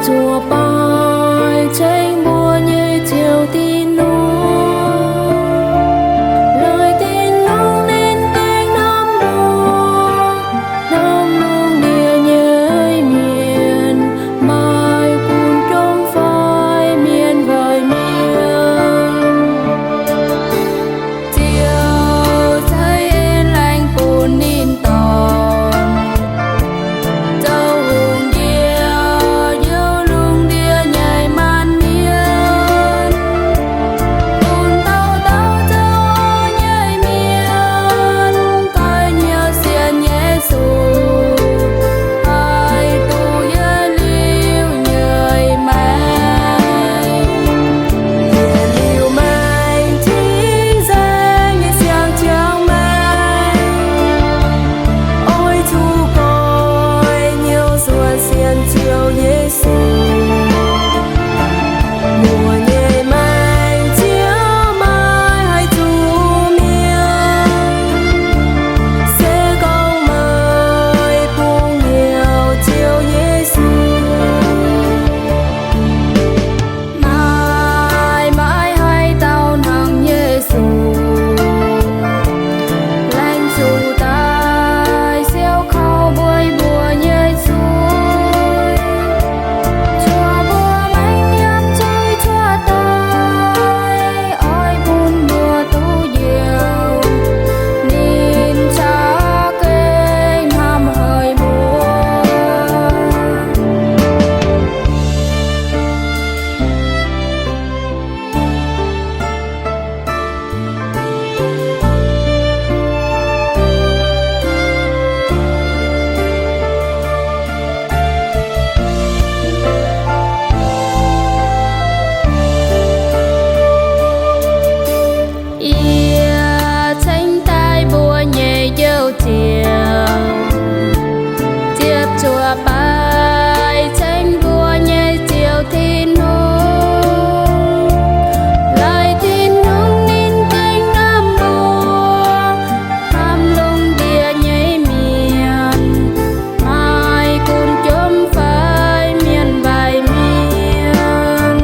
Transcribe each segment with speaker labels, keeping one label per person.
Speaker 1: chùa bài tranh mùa như chiều tin nung lời tin nung nên cánh năm nung địa nhớ miền mai cuốn trong phai miền vời miền chiều thấy yên lành cuốn nín tòn bài tranh vua nhẹ chiều thiên nung lại thiên nung nín cánh nam mùa tham lung địa nhảy miền mai cuốn chôm phai miền vài miền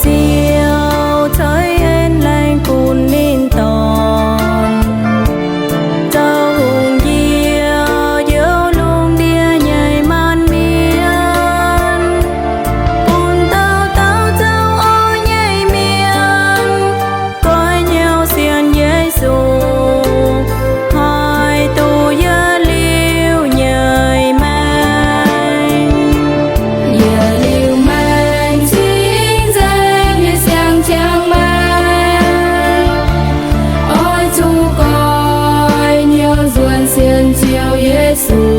Speaker 1: chiều thấy yên lành cuốn nín tòn dâu hùng xiên chiều Giêsu